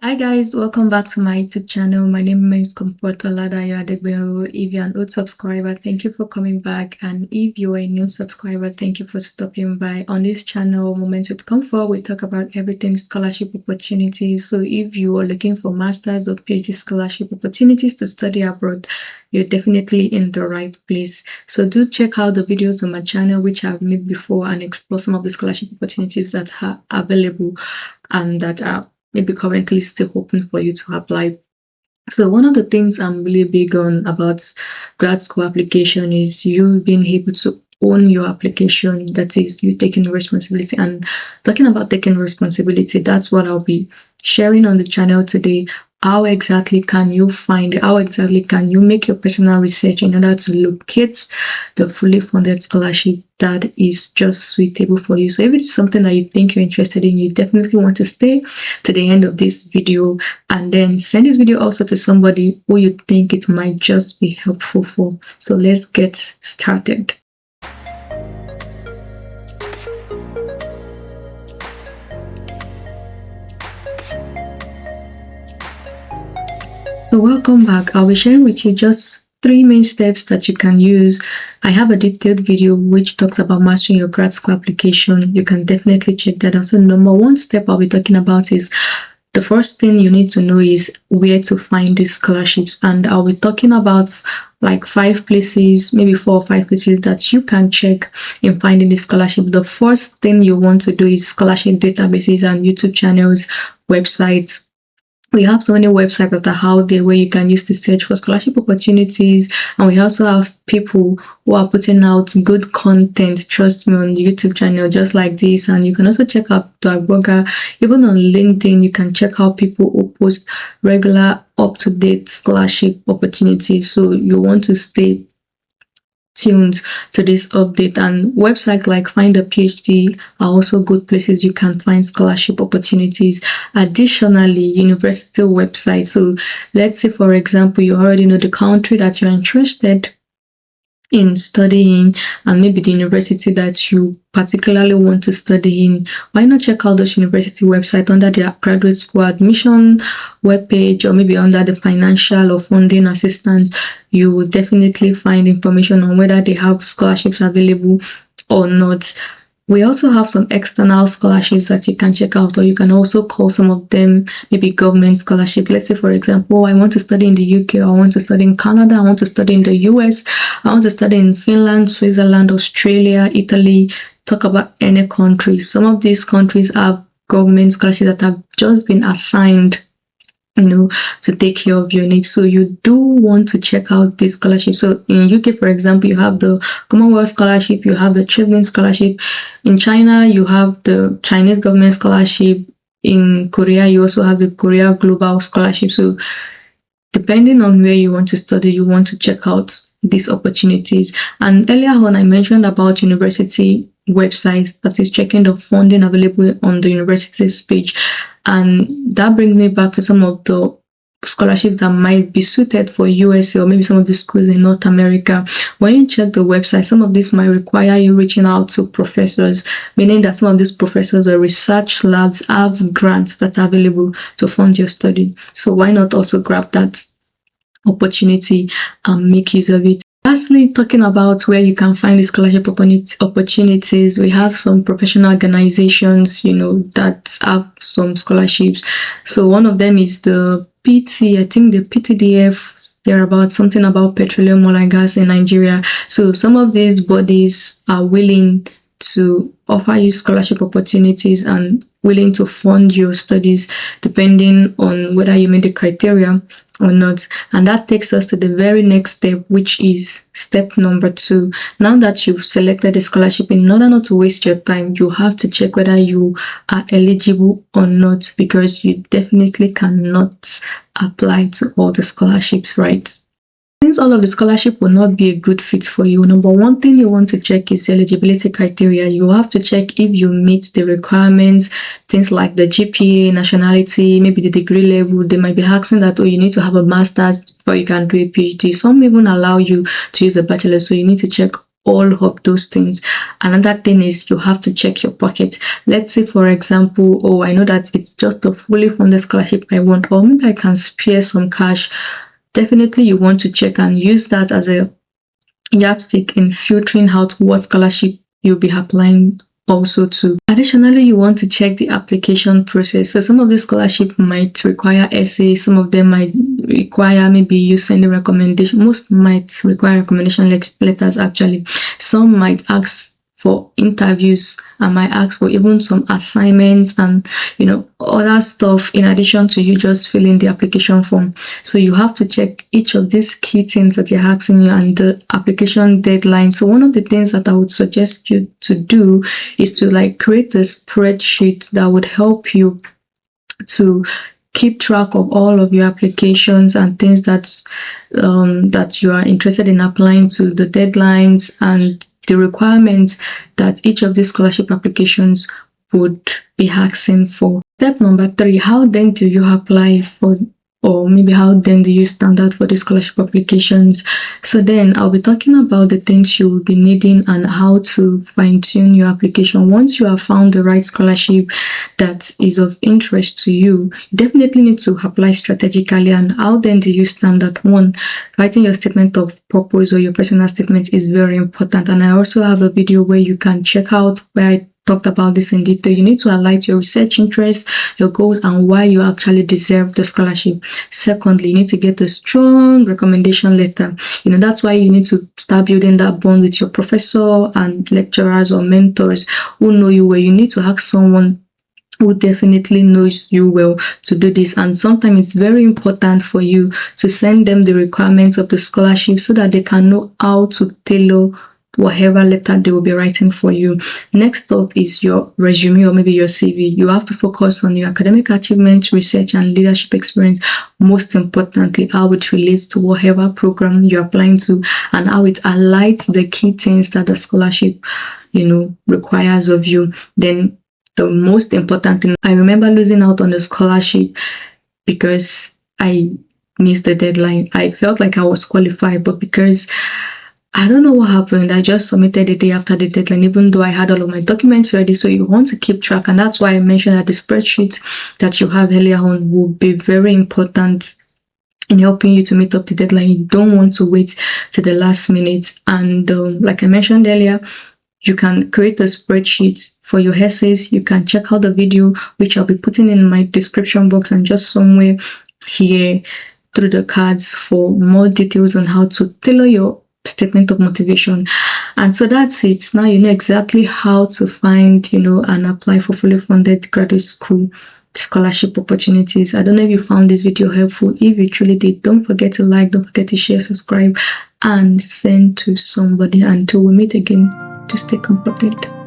Hi guys, welcome back to my YouTube channel. My name is Comfort Oladayo Adegbenro. If you're an old subscriber, thank you for coming back. And if you're a new subscriber, thank you for stopping by. On this channel, Moments with Comfort, we talk about everything scholarship opportunities. So if you are looking for master's or PhD scholarship opportunities to study abroad, you're definitely in the right place. So do check out the videos on my channel which I've made before and explore some of the scholarship opportunities that are available and that are maybe currently still open for you to apply. So one of the things I'm really big on about grad school application is you being able to own your application, that is you taking responsibility. And talking about taking responsibility, that's what I'll be sharing on the channel today. How exactly can you find, how exactly can you make your personal research in order to locate the fully funded scholarship that is just suitable for you? So if it's something that you think you're interested in, you definitely want to stay to the end of this video and then send this video also to somebody who you think it might just be helpful for. So let's get started. So welcome back. I'll be sharing with you just 3 main steps that you can use. I have a detailed video which talks about mastering your grad school application. You can definitely check that out. So number 1 step I'll be talking about is the first thing you need to know is where to find these scholarships, and I'll be talking about like 5 places, maybe 4 or 5 places that you can check in finding the scholarship. The first thing you want to do is scholarship databases and YouTube channels, websites. We have so many websites that are out there where you can use to search for scholarship opportunities, and we also have people who are putting out good content, trust me, on the YouTube channel just like this. And you can also check out the blogger, even on LinkedIn. You can check out people who post regular up-to-date scholarship opportunities. So you want to stay tuned to this update, and websites like Find a PhD are also good places you can find scholarship opportunities. Additionally, university websites. So let's say for example you already know the country that you're interested in studying and maybe the university that you particularly want to study in. Why not check out those university websites under their graduate school admission webpage, or maybe under the financial or funding assistance? You will definitely find information on whether they have scholarships available or not. We also have some external scholarships that you can check out, or you can also call some of them maybe government scholarship. Let's say for example, I want to study in the UK, or I want to study in Canada, I want to study in the US, I want to study in Finland, Switzerland, Australia, Italy. Talk about any country. Some of these countries have government scholarships that have just been assigned, to take care of your needs. So you do want to check out this scholarship. So in UK, for example, you have the Commonwealth Scholarship, you have the Traveling Scholarship. In China, you have the Chinese government scholarship. In Korea, you also have the Korea Global Scholarship. So depending on where you want to study, you want to check out these opportunities. And earlier on, I mentioned about university websites, that is checking the funding available on the university's page. And that brings me back to some of the scholarships that might be suited for USA or maybe some of the schools in North America. When you check the website, some of this might require you reaching out to professors, meaning that some of these professors or research labs have grants that are available to fund your study. So why not also grab that opportunity and make use of it? Lastly, talking about where you can find the scholarship opportunities, we have some professional organizations, that have some scholarships. So one of them is the PT, I think the PTDF, they're about something about petroleum, oil and gas in Nigeria. So some of these bodies are willing to offer you scholarship opportunities and willing to fund your studies depending on whether you meet the criteria or not. And that takes us to the very next step, which is step number 2. Now that you've selected a scholarship, in order not to waste your time, you have to check whether you are eligible or not, because you definitely cannot apply to all the scholarships, right? Since all of the scholarship will not be a good fit for you, number 1 thing you want to check is eligibility criteria. You have to check if you meet the requirements, things like the GPA, nationality, maybe the degree level. They might be asking that, you need to have a master's before you can do a PhD. Some even allow you to use a bachelor, so you need to check all of those things. Another thing is you have to check your pocket. Let's say, for example, oh, I know that it's just a fully funded scholarship I want, or maybe I can spare some cash. Definitely you want to check and use that as a yardstick in filtering out what scholarship you'll be applying also to. Additionally, you want to check the application process. So some of the scholarship might require essays, some of them might require maybe you send a recommendation. Most might require recommendation letters actually. Some might ask for interviews and might ask for even some assignments and other stuff in addition to you just filling the application form. So you have to check each of these key things that you're asking you and the application deadline. So one of the things that I would suggest you to do is to create a spreadsheet that would help you to keep track of all of your applications and things that you are interested in applying to, the deadlines and the requirements that each of these scholarship applications would be asking for. Step number 3, how then do you apply for, or maybe how then do you stand out for the scholarship applications? So then I'll be talking about the things you will be needing and how to fine-tune your application. Once you have found the right scholarship that is of interest to you, you definitely need to apply strategically. And how then do you stand out? One, writing your statement of purpose or your personal statement is very important, and I also have a video where you can check out where I talked about this in detail. You need to highlight your research interests, your goals, and why you actually deserve the scholarship. Secondly, you need to get a strong recommendation letter. That's why you need to start building that bond with your professor and lecturers or mentors who know you well. You need to ask someone who definitely knows you well to do this, and sometimes it's very important for you to send them the requirements of the scholarship so that they can know how to tailor whatever letter they will be writing for you. Next up is your resume or maybe your CV. You have to focus on your academic achievements, research, and leadership experience. Most importantly, how it relates to whatever program you're applying to and how it highlights the key things that the scholarship requires of you. Then the most important thing, I remember losing out on the scholarship because I missed the deadline. I felt like I was qualified, but because I don't know what happened, I just submitted the day after the deadline, even though I had all of my documents ready. So you want to keep track, and that's why I mentioned that the spreadsheet that you have earlier on will be very important in helping you to meet up the deadline. You don't want to wait to the last minute. And like I mentioned earlier, you can create a spreadsheet for your essays. You can check out the video, which I'll be putting in my description box and just somewhere here through the cards for more details on how to tailor your statement of motivation. And so that's it. Now you know exactly how to find and apply for fully funded graduate school scholarship opportunities. I don't know if you found this video helpful. If you truly did, don't forget to like, don't forget to share, subscribe, and send to somebody. Until we meet again, to stay comforted.